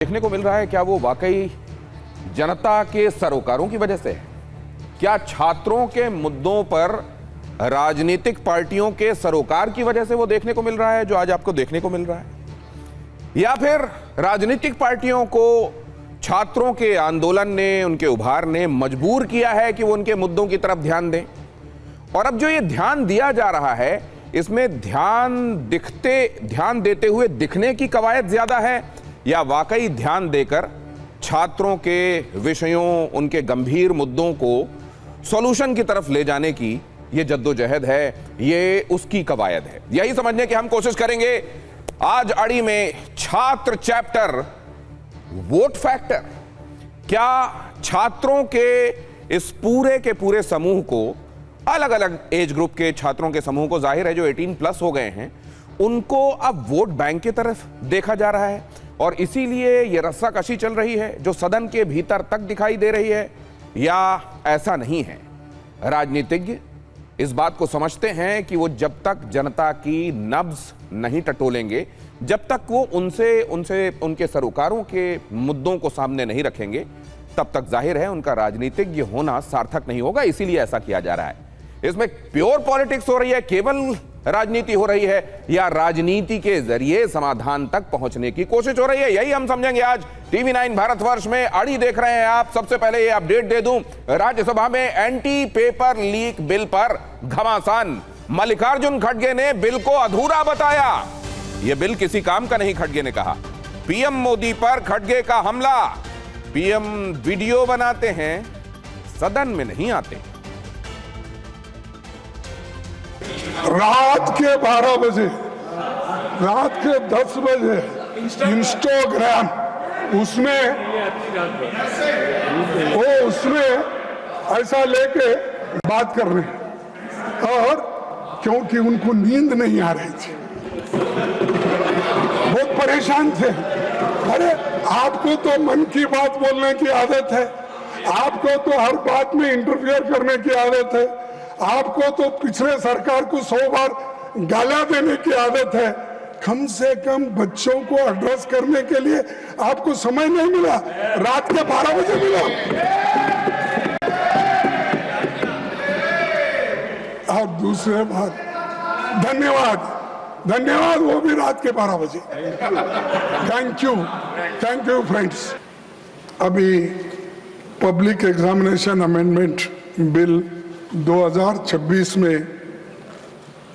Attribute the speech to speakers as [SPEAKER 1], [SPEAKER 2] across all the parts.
[SPEAKER 1] देखने को मिल रहा है, क्या वो वाकई जनता के सरोकारों की वजह से है? क्या छात्रों के मुद्दों पर राजनीतिक पार्टियों के सरोकार की वजह से वो देखने को मिल रहा है जो आज आपको देखने को मिल रहा है? या फिर राजनीतिक पार्टियों को छात्रों के आंदोलन ने, उनके उभार ने मजबूर किया है कि वो उनके मुद्दों की तरफ ध्यान दें? और अब जो ये ध्यान दिया जा रहा है, इसमें ध्यान देते हुए दिखने की कवायद ज्यादा है या वाकई ध्यान देकर छात्रों के विषयों, उनके गंभीर मुद्दों को सॉल्यूशन की तरफ ले जाने की ये जद्दोजहद है, ये उसकी कवायद है? यही समझने की हम कोशिश करेंगे आज अड़ी में छात्र चैप्टर वोट फैक्टर। क्या छात्रों के इस पूरे के पूरे समूह को, अलग अलग एज ग्रुप के छात्रों के समूह को, जाहिर है जो 18+ हो गए हैं, उनको अब वोट बैंक की तरफ देखा जा रहा है और इसीलिए ये रस्साकशी चल रही है जो सदन के भीतर तक दिखाई दे रही है? या ऐसा नहीं है? राजनीतिज्ञ इस बात को समझते हैं कि वो जब तक जनता की नब्ज नहीं टटोलेंगे, जब तक वो उनके सरोकारों के मुद्दों को सामने नहीं रखेंगे, तब तक जाहिर है उनका राजनीतिज्ञ होना सार्थक नहीं होगा। इसीलिए ऐसा किया जा रहा है। इसमें प्योर पॉलिटिक्स हो रही है, केवल राजनीति हो रही है, या राजनीति के जरिए समाधान तक पहुंचने की कोशिश हो रही है? यही हम समझेंगे आज टीवी 9 भारतवर्ष में। अड़ी देख रहे हैं आप। सबसे पहले ये अपडेट दे दूं, राज्यसभा में एंटी पेपर लीक बिल पर घमासान। मल्लिकार्जुन खड़गे ने बिल को अधूरा बताया। यह बिल किसी काम का नहीं, खड़गे ने कहा। पीएम मोदी पर खड़गे का हमला। पीएम वीडियो बनाते हैं, सदन में नहीं आते।
[SPEAKER 2] रात के 12 बजे, रात के 10 बजे इंस्टाग्राम उसमें ऐसा लेके बात कर रहे हैं, और क्योंकि उनको नींद नहीं आ रही थी, बहुत परेशान थे। अरे आपको तो मन की बात बोलने की आदत है, आपको तो हर बात में इंटरफियर करने की आदत है, आपको तो पिछले सरकार को 100 बार गाला देने की आदत है। कम से कम बच्चों को एड्रेस करने के लिए आपको समय नहीं मिला। रात के 12 बजे मिला। और दूसरे बात, धन्यवाद, वो भी रात के 12 बजे। Thank you friends. अभी पब्लिक एग्जामिनेशन अमेंडमेंट बिल 2026 में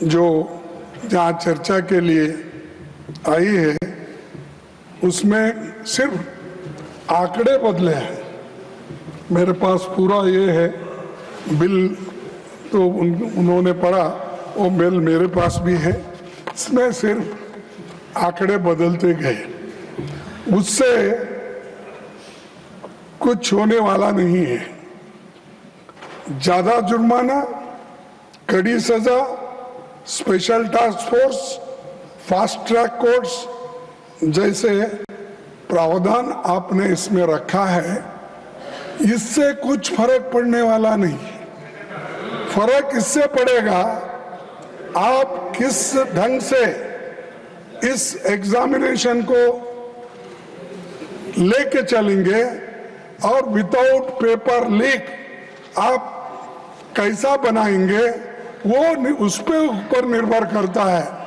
[SPEAKER 2] जो जहाँ चर्चा के लिए आई है, उसमें सिर्फ आंकड़े बदले हैं। मेरे पास पूरा ये है बिल, तो उन्होंने पढ़ा, वो बिल मेरे पास भी है। इसमें सिर्फ आंकड़े बदलते गए, उससे कुछ होने वाला नहीं है। ज्यादा जुर्माना, कड़ी सजा, special task force, fast track courts जैसे प्रावधान आपने इसमें रखा है, इससे कुछ फर्क पड़ने वाला नहीं। फर्क इससे पड़ेगा आप किस ढंग से इस एग्जामिनेशन को लेके चलेंगे और विदाउट पेपर लीक आप कैसा बनाएंगे, वो उस पे ऊपर निर्भर करता है।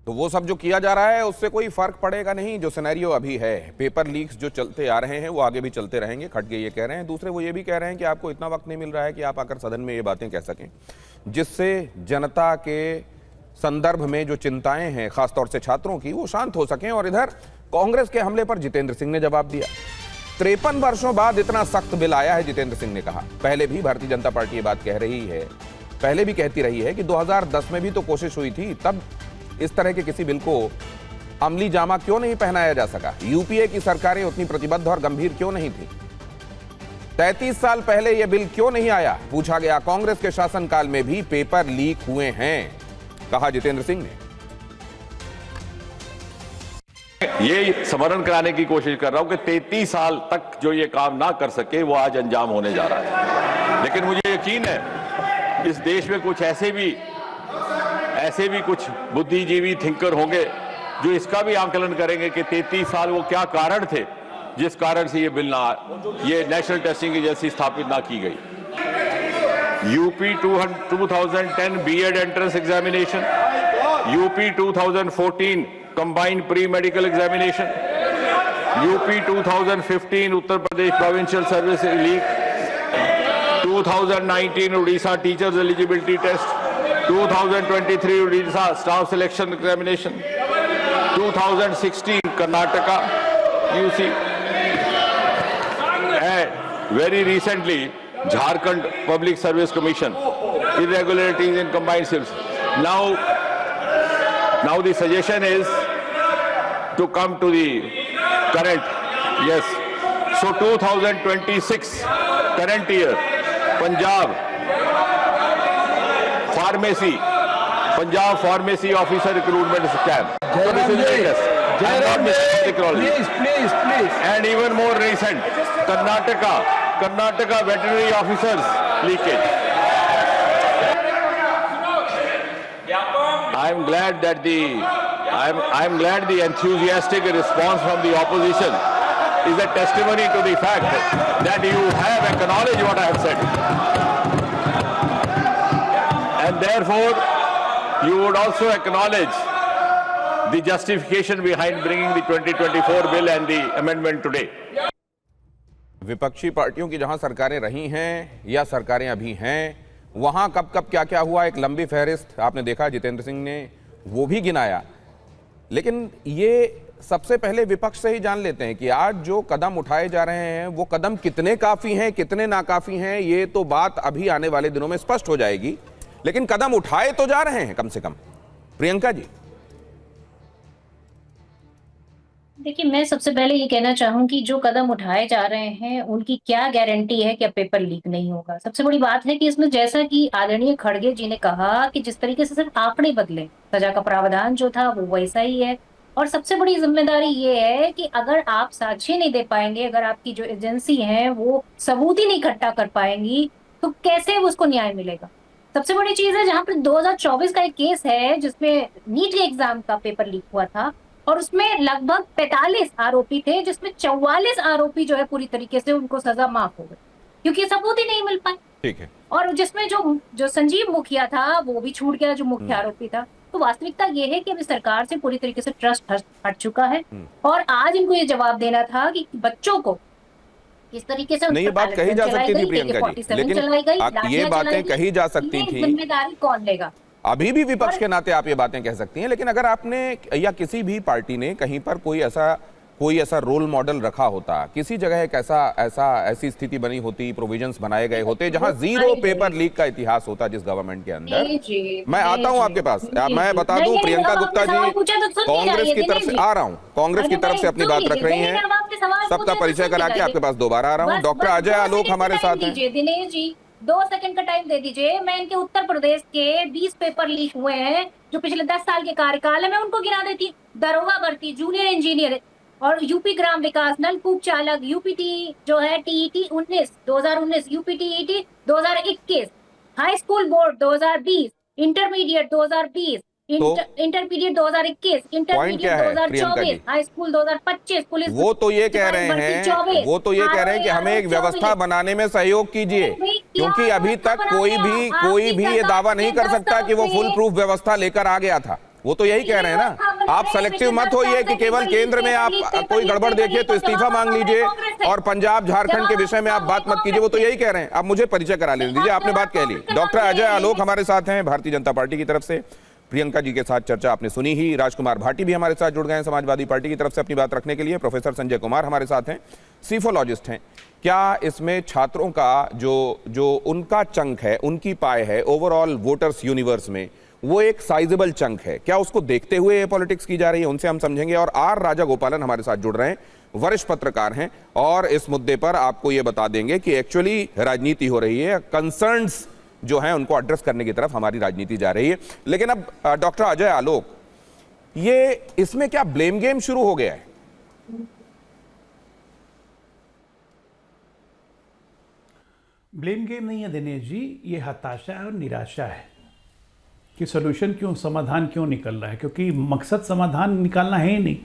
[SPEAKER 1] तो वो सब जो किया जा रहा है उससे कोई फर्क पड़ेगा नहीं। जो सिनेरियो अभी है, पेपर लीक्स जो चलते आ रहे हैं वो आगे भी चलते रहेंगे, खड़गे ये कह रहे हैं। दूसरे वो ये भी कह रहे हैं कि आपको इतना वक्त नहीं मिल रहा है कि आप आकर सदन में ये बातें कह सकें जिससे जनता के संदर्भ में जो चिंताएं हैं, खासतौर से छात्रों की, वो शांत हो सकें। और इधर कांग्रेस के हमले पर जितेंद्र सिंह ने जवाब दिया। 53 वर्षों बाद इतना सख्त बिल आया है, जितेंद्र सिंह ने कहा। पहले भी भारतीय जनता पार्टी ये बात कह रही है, पहले भी कहती रही है कि 2010 में भी तो कोशिश हुई थी, तब इस तरह के किसी बिल को अमली जामा क्यों नहीं पहनाया जा सका? यूपीए की सरकारें उतनी प्रतिबद्ध और गंभीर क्यों नहीं थी? 33 साल पहले यह बिल क्यों नहीं आया? पूछा गया। कांग्रेस के शासनकाल में भी पेपर लीक हुए हैं, कहा जितेंद्र सिंह ने।
[SPEAKER 3] ये स्मरण कराने की कोशिश कर रहा हूं कि 33 साल तक जो ये काम ना कर सके वो आज अंजाम होने जा रहा है। लेकिन मुझे यकीन है इस देश में कुछ ऐसे भी कुछ बुद्धिजीवी थिंकर होंगे जो इसका भी आकलन करेंगे कि 33 साल वो क्या कारण थे जिस कारण से ये नेशनल टेस्टिंग एजेंसी स्थापित ना की गई। UP 2010 B Ed entrance examination, UP 2014 combined pre medical examination, UP 2015 Uttar Pradesh provincial service league, 2019 Orissa teachers eligibility test, 2023 Orissa staff selection examination, 2016 Karnataka UC, and very recently Jharkhand Public Service Commission, irregularities in combined civils. Now the suggestion is to come to the current, yes. So 2026 current year, Punjab pharmacy officer recruitment scam. So this is latest. And not Mr. Technology.
[SPEAKER 4] Please.
[SPEAKER 3] And even more recent, Karnataka veterinary officers leakage. I'm glad the enthusiastic response from the opposition is a testimony to the fact that you have acknowledged what I have said. And therefore, you would also acknowledge the justification behind bringing the 2024 bill and the amendment today.
[SPEAKER 1] विपक्षी पार्टियों की जहां सरकारें रही हैं या सरकारें अभी हैं, वहां कब कब क्या क्या हुआ, एक लंबी फहरिस्त आपने देखा, जितेंद्र सिंह ने वो भी गिनाया। लेकिन ये सबसे पहले विपक्ष से ही जान लेते हैं कि आज जो कदम उठाए जा रहे हैं वो कदम कितने काफी हैं, कितने नाकाफी हैं, ये तो बात अभी आने वाले दिनों में स्पष्ट हो जाएगी। लेकिन कदम उठाए तो जा रहे हैं कम से कम। प्रियंका जी,
[SPEAKER 5] देखिए, मैं सबसे पहले ये कहना चाहूंगी जो कदम उठाए जा रहे हैं उनकी क्या गारंटी है कि पेपर लीक नहीं होगा। सबसे बड़ी बात है कि इसमें जैसा कि आदरणीय खड़गे जी ने कहा कि जिस तरीके से सिर्फ आंकड़े बदले, सजा का प्रावधान जो था वो वैसा ही है। और सबसे बड़ी जिम्मेदारी ये है कि अगर आप साक्ष्य नहीं दे पाएंगे, अगर आपकी जो एजेंसी है वो सबूत ही नहीं इकट्ठा कर पाएंगी, तो कैसे उसको न्याय मिलेगा। सबसे बड़ी चीज है, जहां पर 2024 का एक केस है जिसमें नीट के एग्जाम का पेपर लीक हुआ था और उसमें लगभग 45 आरोपी थे, जिसमें 44 आरोपी जो है पूरी तरीके से उनको सजा माफ हो गई क्योंकि सबूत ही नहीं मिल पाए।
[SPEAKER 1] ठीक है।
[SPEAKER 5] और जिसमें जो संजीव मुखिया था वो भी छूट गया, जो मुख्य आरोपी था। तो वास्तविकता ये है कि अभी सरकार से पूरी तरीके से ट्रस्ट हट चुका है और आज इनको ये जवाब देना था कि बच्चों को किस तरीके से
[SPEAKER 1] नहीं, ये बात कही जा सकती थी प्रियंका जी, लेकिन ये बातें कही जा सकती थी,
[SPEAKER 5] जिम्मेदारी कौन लेगा।
[SPEAKER 1] अभी भी विपक्ष के नाते आप ये बातें कह सकती हैं, लेकिन अगर आपने या किसी भी पार्टी ने कहीं पर कोई ऐसा रोल मॉडल रखा होता, किसी जगह एक ऐसी स्थिति बनी होती, प्रोविजंस बनाए गए होते जहां जीरो पेपर लीक का इतिहास होता जिस गवर्नमेंट के अंदर। मैं आता हूं आपके पास, मैं बता दूं, प्रियंका गुप्ता जी कांग्रेस की तरफ से आ रहा हूं, कांग्रेस की तरफ से अपनी बात रख रही हैं, सबका परिचय करा के आपके पास दोबारा आ रहा हूं। डॉक्टर अजय आलोक हमारे साथ हैं।
[SPEAKER 5] दिनेश जी 2 सेकंड का टाइम दे दीजिए। मैं इनके उत्तर प्रदेश के 20 पेपर लीक हुए हैं जो पिछले 10 साल के कार्यकाल है, मैं उनको गिना देती। दरोगा भर्ती, जूनियर इंजीनियर और यूपी ग्राम विकास, नलकूप चालक, यूपीटी जो है TET 2019, UP TET 2021, high school board 2020, intermediate 2020, intermediate 2021, intermediate 2024, high school 2025, police.
[SPEAKER 1] वो तो ये कह रहे हैं कि हमें एक व्यवस्था बनाने में सहयोग कीजिए, क्योंकि अभी तक कोई भी ये दावा नहीं कर सकता कि वो फुल प्रूफ व्यवस्था लेकर आ गया था। वो तो यही कह रहे हैं ना। आप सेलेक्टिव मत होइए कि केवल केंद्र में आप कोई गड़बड़ देखिए तो इस्तीफा मांग लीजिए और पंजाब झारखंड के विषय में आप बात मत कीजिए। वो तो यही कह रहे हैं। आप मुझे परिचय करा लेने दीजिए, आपने बात कह ली। डॉक्टर अजय आलोक हमारे साथ हैं भारतीय जनता पार्टी की तरफ से। प्रियंका जी के साथ चर्चा आपने सुनी ही। राजकुमार भाटी भी हमारे साथ जुड़ गए हैं समाजवादी पार्टी की तरफ से अपनी बात रखने के लिए। प्रोफेसर संजय कुमार हमारे साथ हैं, सीफोलॉजिस्ट हैं। क्या इसमें छात्रों का जो उनका चंक है, उनकी पाए है ओवरऑल वोटर्स यूनिवर्स में, वो एक साइजेबल चंक है, क्या उसको देखते हुए ये पॉलिटिक्स की जा रही है, उनसे हम समझेंगे। और आर राजा गोपालन हमारे साथ जुड़ रहे हैं, वरिष्ठ पत्रकार हैं और इस मुद्दे पर आपको ये बता देंगे कि एक्चुअली राजनीति हो रही है, कंसर्न्स जो हैं उनको एड्रेस करने की तरफ हमारी राजनीति जा रही है। लेकिन अब डॉक्टर अजय आलोक, ये इसमें क्या ब्लेम गेम शुरू हो गया है?
[SPEAKER 4] ब्लेम गेम नहीं है दिनेश जी, ये हताशा और निराशा है। कि सोल्यूशन क्यों, समाधान क्यों निकल रहा है, क्योंकि मकसद समाधान निकालना है ही नहीं,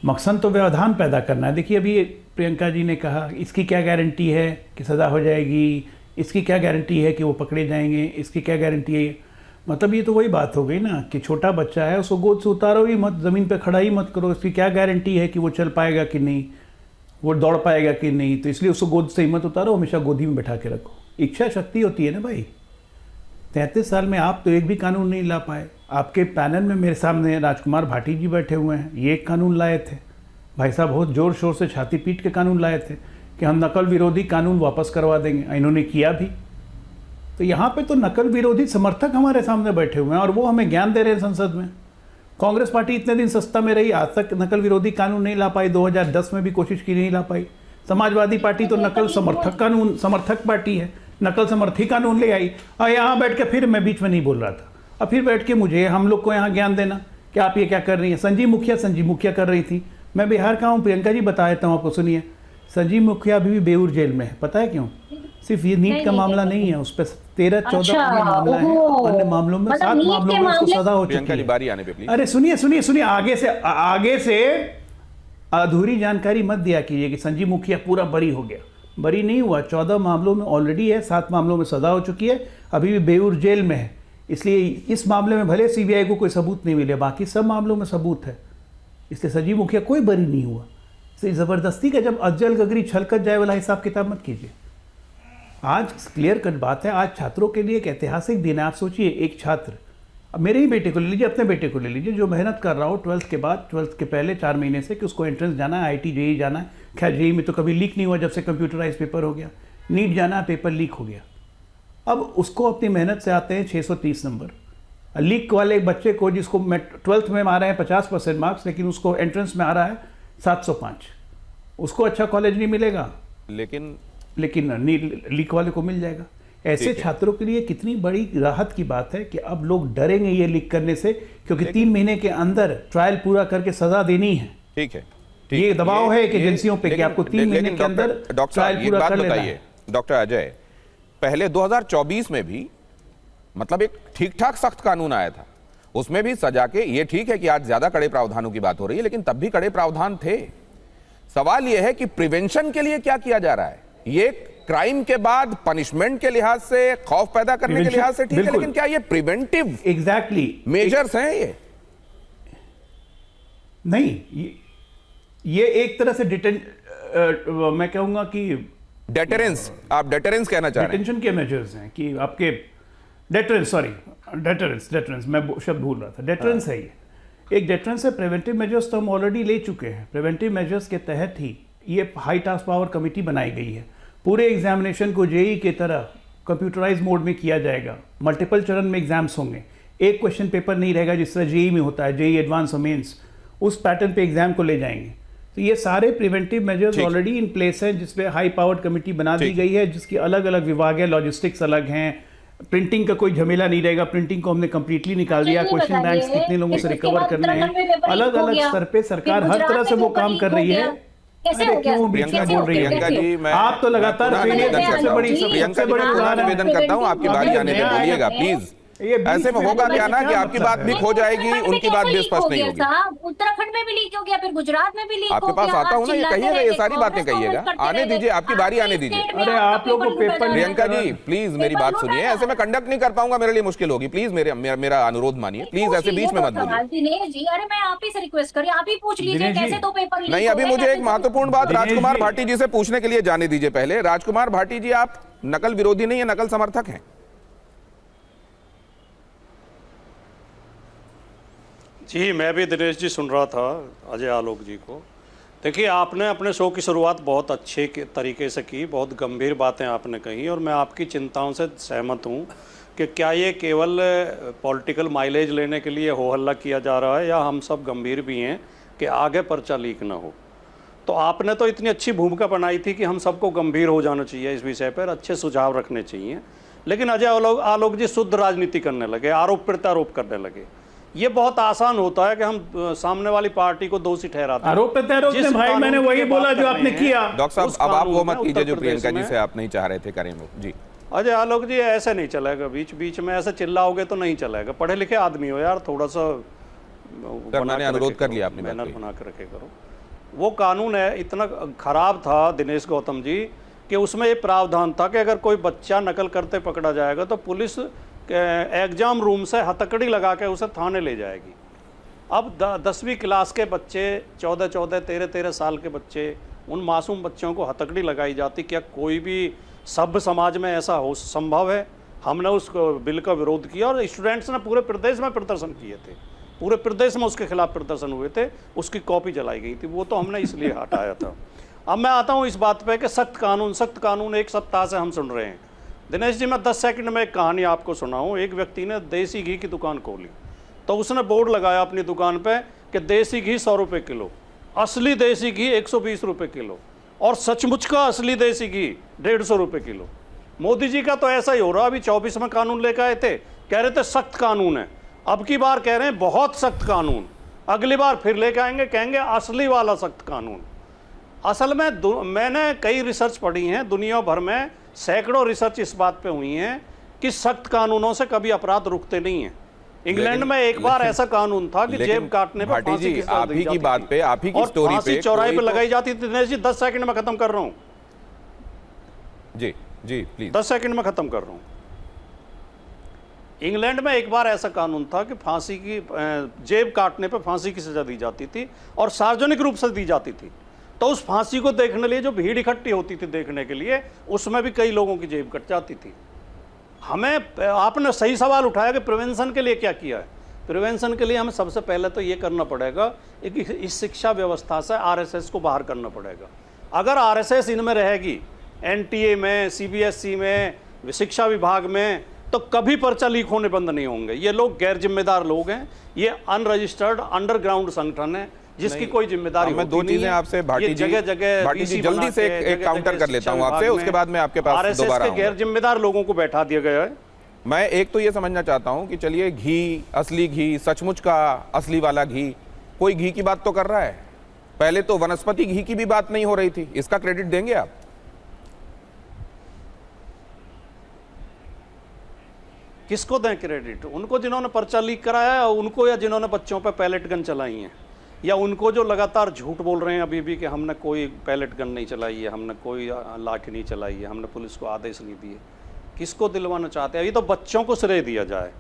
[SPEAKER 4] मकसद तो व्यवधान पैदा करना है। देखिए अभी प्रियंका जी ने कहा इसकी क्या गारंटी है कि सज़ा हो जाएगी, इसकी क्या गारंटी है कि वो पकड़े जाएंगे, इसकी क्या गारंटी है। मतलब ये तो वही बात हो गई ना कि छोटा बच्चा है उसको गोद से उतारो ही मत, ज़मीन पे खड़ा ही मत करो, इसकी क्या गारंटी है कि वो चल पाएगा कि नहीं, वो दौड़ पाएगा कि नहीं, तो इसलिए उसको गोद से ही मत उतारो, हमेशा गोदी में बैठा के रखो। इच्छा शक्ति होती है ना भाई। 33 साल में आप तो एक भी कानून नहीं ला पाए। आपके पैनल में मेरे सामने राजकुमार भाटी जी बैठे हुए हैं, ये एक कानून लाए थे भाई साहब, बहुत ज़ोर शोर से छाती पीट के कानून लाए थे कि हम नकल विरोधी कानून वापस करवा देंगे, इन्होंने किया भी। तो यहाँ पे तो नकल विरोधी समर्थक हमारे सामने बैठे हुए हैं और वो हमें ज्ञान दे रहे हैं संसद में। कांग्रेस पार्टी इतने दिन सत्ता में रही, आज तक नकल विरोधी कानून नहीं ला पाई, 2010 में भी कोशिश की, नहीं ला पाई। समाजवादी पार्टी तो नकल समर्थक पार्टी है, नकल समर्थी कानून ले आई और यहाँ बैठ के फिर मैं बीच में नहीं बोल रहा था, और फिर बैठ के मुझे हम लोग को यहाँ ज्ञान देना कि आप ये क्या कर रही हैं। संजीव मुखिया कर रही थी, मैं बिहार का हूँ, प्रियंका जी बता देता हूँ आपको, सुनिए। संजीव मुखिया अभी भी बेऊर जेल में है, पता है क्यों? सिर्फ ये नीट का मामला नहीं है, उस पर 13-14 मामला है, अन्य मामलों में 7 मामलों में उसको सजा हो चुकी है।
[SPEAKER 1] बारी आने पे प्लीज।
[SPEAKER 4] अरे सुनिए, आगे से अधूरी जानकारी मत दिया कीजिए कि संजीव मुखिया पूरा बरी हो गया। बरी नहीं हुआ, 14 मामलों में ऑलरेडी है, 7 मामलों में सजा हो चुकी है, अभी भी बेऊर जेल में है। इसलिए इस मामले में भले सीबीआई को कोई सबूत नहीं मिले, बाकी सब मामलों में सबूत है, इसलिए संजीव मुखिया कोई बरी नहीं हुआ। इसलिए ज़बरदस्ती का जब अज्जल गगरी छलकत जाए वाला हिसाब किताब मत कीजिए। आज क्लियर कट बात है, आज छात्रों के लिए एक ऐतिहासिक दिन है। आप सोचिए, एक छात्र, अब मेरे ही बेटे को ले लीजिए, अपने बेटे को ले लीजिए, जो मेहनत कर रहा हो 12th के बाद, 12th के पहले 4 महीने से कि उसको एंट्रेंस जाना है, IIT JEE जाना है। खैर JEE में तो कभी लीक नहीं हुआ जब से कंप्यूटराइज पेपर हो गया, नीट जाना है, पेपर लीक हो गया। अब उसको अपनी मेहनत से आते हैं 630 नंबर। लीक वाले एक बच्चे को, जिसको 12th में आ रहे हैं 50% मार्क्स, लेकिन उसको एंट्रेंस में आ रहा है 705, उसको अच्छा कॉलेज नहीं मिलेगा, लेकिन लीक वाले को मिल जाएगा। ऐसे छात्रों के लिए कितनी बड़ी राहत की बात है कि अब लोग डरेंगे ये लीक करने से, क्योंकि 3 महीने के अंदर ट्रायल पूरा करके सजा देनी है।
[SPEAKER 1] ठीक है,
[SPEAKER 4] ये दबाव है कि एजेंसियों पे कि आपको 3 महीने के अंदर ट्रायल पूरा कर लेना है।
[SPEAKER 1] डॉक्टर अजय, पहले 2024 में भी मतलब एक ठीक ठाक सख्त कानून आया था, उसमें भी सजा के, ये ठीक है कि आज ज्यादा कड़े प्रावधानों की बात हो रही है, लेकिन तब भी कड़े प्रावधान थे। सवाल यह है कि प्रिवेंशन के लिए क्या किया जा रहा है। ये क्राइम के बाद पनिशमेंट के लिहाज से, खौफ पैदा करने के लिहाज से ठीक है, लेकिन क्या ये प्रिवेंटिव मेजर्स हैं? ये
[SPEAKER 4] नहीं, ये एक तरह से मैं कहूंगा कि
[SPEAKER 1] डेटरेंस, आप डेटरेंस कहना चाह रहे हैं?
[SPEAKER 4] डिटेंशन के मेजर्स हैं कि आपके डेटरेंस मैं शब्द भूल रहा था, डेटरेंस है ये। एक डेटरेंस है, प्रिवेंटिव मेजर्स तो हम ऑलरेडी ले चुके हैं। प्रिवेंटिव मेजर्स के तहत ही ये हाई टास्क पावर कमेटी बनाई गई है। पूरे एग्जामिनेशन को JEE की तरह कंप्यूटराइज मोड में किया जाएगा, मल्टीपल चरण में एग्जाम्स होंगे, एक क्वेश्चन पेपर नहीं रहेगा जिस तरह JEE में होता है, JEE एडवांस और मेंस, उस पैटर्न पे एग्जाम को ले जाएंगे। तो ये सारे preventive measures already in place हैं, जिसपे हाई पावर्ड कमेटी बना दी गई है, जिसकी अलग अलग विभाग है, लॉजिस्टिक्स अलग हैं, प्रिंटिंग का कोई झमेला नहीं रहेगा, प्रिंटिंग को हमने कंप्लीटली निकाल दिया, क्वेश्चन बैंक्स कितने लोगों से रिकवर करने हैं, अलग अलग स्तर पे सरकार हर तरह से वो काम कर रही है। क्यों
[SPEAKER 1] प्रियंका जी, मैं
[SPEAKER 4] आप तो लगातार
[SPEAKER 1] प्रियंका जी मैं निवेदन करता हूं, आपकी बारी आने पे बोलिएगा प्लीज। ऐसे में होगा क्या ना कि आपकी बात लीक हो जाएगी, उनकी बात भी स्पष्ट नहीं होगी।
[SPEAKER 5] उत्तराखंड में भी लीक हो गया, फिर गुजरात में भी लीक हो गया।
[SPEAKER 1] आपके पास आता हूं ना, ये कहिएगा, ये सारी बातें कहिएगा, आने दीजिए, आपकी बारी आने दीजिए।
[SPEAKER 4] अरे आप लोग को पेपर,
[SPEAKER 1] प्रियंका जी प्लीज मेरी बात सुनिए, ऐसे मैं कंडक्ट नहीं कर पाऊंगा, मेरे लिए मुश्किल होगी, प्लीज मेरा अनुरोध मानिए, प्लीज ऐसे बीच में मत बोलिए।
[SPEAKER 5] दिनेश जी, अरे मैं आप ही से रिक्वेस्ट करिए, आप ही पूछ लीजिए कैसे तो पेपर लीक।
[SPEAKER 1] नहीं, अभी मुझे एक महत्वपूर्ण बात राजकुमार भाटी जी से पूछने के लिए जाने दीजिए। पहले राजकुमार भाटी जी, आप नकल विरोधी नहीं है, नकल समर्थक हैं?
[SPEAKER 6] जी, मैं भी दिनेश जी सुन रहा था अजय आलोक जी को। देखिए, आपने अपने शो की शुरुआत बहुत अच्छे तरीके से की, बहुत गंभीर बातें आपने कही, और मैं आपकी चिंताओं से सहमत हूँ कि क्या ये केवल पॉलिटिकल माइलेज लेने के लिए हो हल्ला किया जा रहा है, या हम सब गंभीर भी हैं कि आगे पर्चा लीक ना हो। तो आपने तो इतनी अच्छी भूमिका बनाई थी कि हम सबको गंभीर हो जाना चाहिए इस विषय पर, अच्छे सुझाव रखने चाहिए, लेकिन अजय आलोक जी शुद्ध राजनीति करने लगे, आरोप प्रत्यारोप करने लगे। ये बहुत आसान होता है कि हम सामने वाली पार्टी को दोषी ठहराते हैं।
[SPEAKER 4] आरोप प्रत्यारोप में भाई मैंने वही बोला जो आपने किया।
[SPEAKER 1] डॉक्टर साहब, अब आप वो मत कीजिए जो प्रियंका जी से आप नहीं चाह रहे थे करें वो। जी
[SPEAKER 6] अजय आलोक जी, ऐसे नहीं चलेगा, बीच बीच में ऐसे चिल्लाओगे तो नहीं चलेगा। पढ़े लिखे आदमी हो यार, थोड़ा सा
[SPEAKER 1] मैंने अनुरोध कर लिया, आपने
[SPEAKER 6] बैनर बना कर रखे करो। वो कानून है इतना खराब था दिनेश गौतम जी कि उसमें ये प्रावधान था कि अगर कोई बच्चा नकल करते पकड़ा जाएगा तो पुलिस एग्जाम रूम से हथकड़ी लगा के उसे थाने ले जाएगी। अब 10वीं क्लास के बच्चे, 14-14, 13-13 साल के बच्चे, उन मासूम बच्चों को हथकड़ी लगाई जाती। क्या कोई भी सभ्य समाज में ऐसा हो संभव है? हमने उस बिल का विरोध किया और स्टूडेंट्स ने पूरे प्रदेश में प्रदर्शन किए थे, पूरे प्रदेश में उसके खिलाफ प्रदर्शन हुए थे, उसकी कॉपी जलाई गई थी, वो तो हमने इसलिए हटाया था। अब मैं आता हूँ इस बात पे कि सख्त कानून एक सप्ताह से हम सुन रहे हैं। दिनेश जी, मैं 10 सेकंड में एक कहानी आपको सुनाऊँ। एक व्यक्ति ने देसी घी की दुकान खोली, तो उसने बोर्ड लगाया अपनी दुकान पे कि देसी घी 100 रुपये किलो, असली देसी घी 120 रुपये किलो, और सचमुच का असली देसी घी 150 रुपये किलो। मोदी जी का तो ऐसा ही हो रहा। अभी 24 में कानून लेकर आए थे, कह रहे थे सख्त कानून है, अब की बार कह रहे हैं बहुत सख्त कानून, अगली बार फिर लेकर आएंगे, कहेंगे असली वाला सख्त कानून। असल में मैंने कई रिसर्च पढ़ी हैं, दुनिया भर में सैकड़ों रिसर्च इस बात पे हुई हैं कि सख्त कानूनों से कभी अपराध रुकते नहीं हैं। इंग्लैंड में एक बार ऐसा कानून था कि जेब काटने पर फांसी की सजा दी जाती थी,
[SPEAKER 1] आप ही की स्टोरी पे
[SPEAKER 6] चौराहे पे लगाई जाती थी। दिनेश जी 10 सेकंड में खत्म कर रहा हूं।
[SPEAKER 1] जी जी प्लीज,
[SPEAKER 6] 10 सेकंड में खत्म कर रहा हूं। इंग्लैंड में एक बार ऐसा कानून था कि फांसी की जेब काटने पर फांसी की सजा दी जाती थी और सार्वजनिक रूप से दी जाती थी। तो उस फांसी को देखने लिए जो भीड़ इकट्ठी होती थी देखने के लिए, उसमें भी कई लोगों की जेब कट जाती थी। हमें, आपने सही सवाल उठाया कि प्रिवेंशन के लिए क्या किया है। प्रिवेंशन के लिए हमें सबसे पहले तो ये करना पड़ेगा कि इस शिक्षा व्यवस्था से आरएसएस को बाहर करना पड़ेगा। अगर आरएसएस इनमें रहेगी, एनटीए में, सीबीएसई में, शिक्षा विभाग में, तो कभी पर्चा लीक होने बंद नहीं होंगे। ये लोग गैर जिम्मेदार लोग हैं, ये अनरजिस्टर्ड अंडरग्राउंड संगठन है जिसकी कोई जिम्मेदारी
[SPEAKER 1] मैं दो चीजें आपसे भाटी जी जल्दी से एक काउंटर कर लेता हूं आपसे, उसके बाद मैं आपके पास दोबारा आऊंगा।
[SPEAKER 6] गैर जिम्मेदार लोगों को बैठा दिया गया है।
[SPEAKER 1] मैं एक तो ये समझना चाहता हूं कि चलिए घी, असली घी, सचमुच का असली वाला घी, कोई घी की बात तो कर रहा है। पहले तो वनस्पति घी की भी बात नहीं हो रही थी, इसका क्रेडिट देंगे आप?
[SPEAKER 6] किसको दें क्रेडिट? उनको जिन्होंने पर्चा लीक कराया है उनको, या जिन्होंने बच्चों पे पैलेट गन चलाई है, या उनको जो लगातार झूठ बोल रहे हैं अभी भी कि हमने कोई पैलेट गन नहीं चलाई है, हमने कोई लाठी नहीं चलाई है, हमने पुलिस को आदेश नहीं दिए। किसको दिलवाना चाहते हैं? ये तो बच्चों को श्रेय दिया जाए।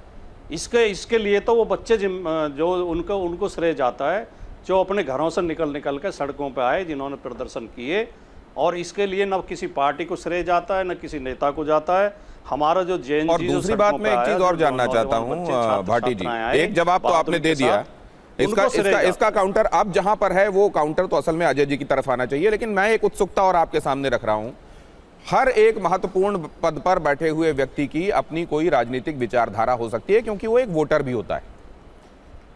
[SPEAKER 6] इसके लिए तो वो बच्चे जो उनको श्रेय जाता है जो अपने घरों से निकल के सड़कों पर आए, जिन्होंने प्रदर्शन किए, और इसके लिए न किसी पार्टी को श्रेय जाता है न किसी नेता को जाता है। हमारा जो जैन,
[SPEAKER 1] और दूसरी बात मैं एक चीज और जानना चाहता हूँ भाटी जी, एक जवाब तो आपने दे दिया, इसका काउंटर अब जहां पर है वो काउंटर तो असल में अजय जी की तरफ आना चाहिए, लेकिन मैं एक उत्सुकता और आपके सामने रख रहा हूं। हर एक महत्वपूर्ण पद पर बैठे हुए व्यक्ति की अपनी कोई राजनीतिक विचारधारा हो सकती है, क्योंकि वो एक वोटर भी होता है,